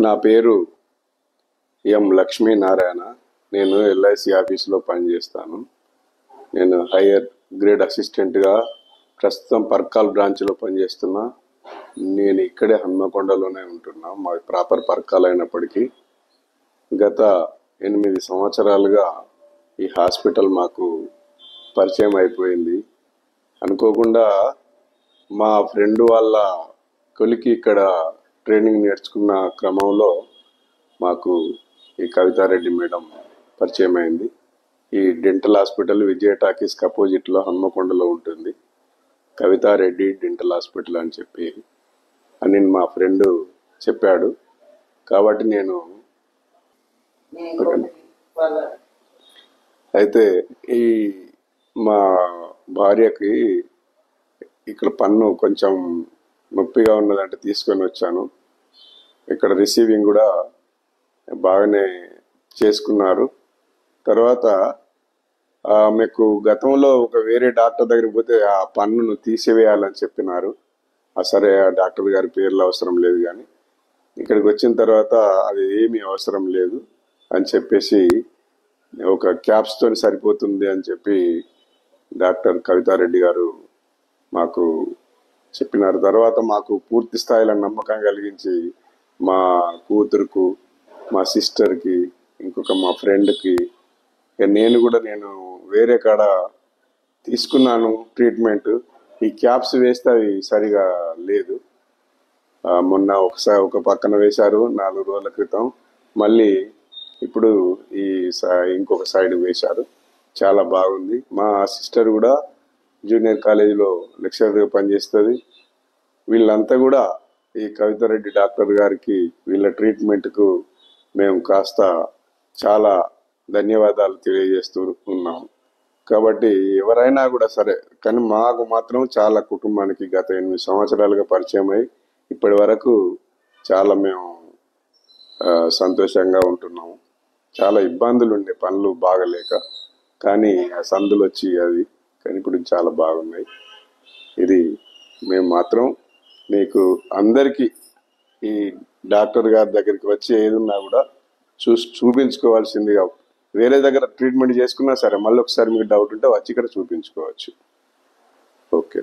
నా పేరు ఎం లక్ష్మీనారాయణ. నేను ఎల్ఐసి ఆఫీసులో పనిచేస్తాను. నేను హైయర్ గ్రేడ్ అసిస్టెంట్గా ప్రస్తుతం పర్కాల్ బ్రాంచ్లో పనిచేస్తున్నా. నేను ఇక్కడే హన్మకొండలోనే ఉంటున్నా. మాది ప్రాపర్ పర్కాల్ అయినప్పటికీ గత 8 సంవత్సరాలుగా ఈ హాస్పిటల్ మాకు పరిచయం అయిపోయింది. అనుకోకుండా మా ఫ్రెండ్ వాళ్ళ కొలికి ఇక్కడ ట్రైనింగ్ నేర్చుకున్న క్రమంలో మాకు ఈ కవితారెడ్డి మేడం పరిచయం అయింది. ఈ డెంటల్ హాస్పిటల్ విజయ టాకీస్కి అపోజిట్లో హన్మకొండలో ఉంటుంది. కవితారెడ్డి డెంటల్ హాస్పిటల్ అని చెప్పి అని మా ఫ్రెండ్ చెప్పాడు. కాబట్టి నేను అయితే ఈ మా భార్యకి ఇక్కడ పన్ను కొంచెం నొప్పిగా ఉన్నదంటే తీసుకొని వచ్చాను. ఇక్కడ రిసీవింగ్ కూడా బాగానే చేసుకున్నారు. తర్వాత మీకు గతంలో ఒక వేరే డాక్టర్ దగ్గరికి పోతే ఆ పన్నును తీసివేయాలని చెప్పినారు. సరే, ఆ డాక్టర్ గారి పేర్లు అవసరం లేదు, కానీ ఇక్కడికి వచ్చిన తర్వాత అది ఏమీ అవసరం లేదు అని చెప్పేసి ఒక క్యాప్స్ తోని సరిపోతుంది అని చెప్పి డాక్టర్ కవితారెడ్డి గారు మాకు చెప్పినారు. తర్వాత మాకు పూర్తి స్థాయిలో నమ్మకం కలిగించి మా కూతురుకు, మా సిస్టర్కి, ఇంకొక మా ఫ్రెండ్కి, నేను వేరే కాడ తీసుకున్నాను ట్రీట్మెంట్. ఈ క్యాప్స్ వేస్తే అవి సరిగా లేదు. మొన్న ఒక పక్కన వేశారు 4 రోజుల క్రితం. మళ్ళీ ఇప్పుడు ఇంకొక సైడ్ వేశారు. చాలా బాగుంది. మా సిస్టర్ కూడా జూనియర్ కాలేజీలో లెక్చరర్గా పనిచేస్తుంది. వీళ్ళంతా కూడా ఈ కవితారెడ్డి డాక్టర్ గారికి, వీళ్ళ ట్రీట్మెంట్కు మేము కాస్త చాలా ధన్యవాదాలు తెలియజేస్తూ ఉన్నాము. కాబట్టి ఎవరైనా కూడా సరే, కానీ మాకు మాత్రం చాలా కుటుంబానికి గత 8 సంవత్సరాలుగా పరిచయం అయి ఇప్పటి వరకు చాలా మేము సంతోషంగా ఉంటున్నాము. చాలా ఇబ్బందులు ఉండే, పనులు బాగలేక, కానీ ఆ సందులు వచ్చి కానీ ఇప్పుడు చాలా బాగున్నాయి. ఇది మేము మాత్రం మీకు అందరికీ ఈ డాక్టర్ గారి దగ్గరికి వచ్చి ఏదున్నా కూడా చూపించుకోవాల్సిందిగా, వేరే దగ్గర ట్రీట్మెంట్ చేసుకున్నా సరే మళ్ళీ ఒకసారి మీకు డౌట్ ఉంటే వచ్చి ఇక్కడ చూపించుకోవచ్చు. ఓకే.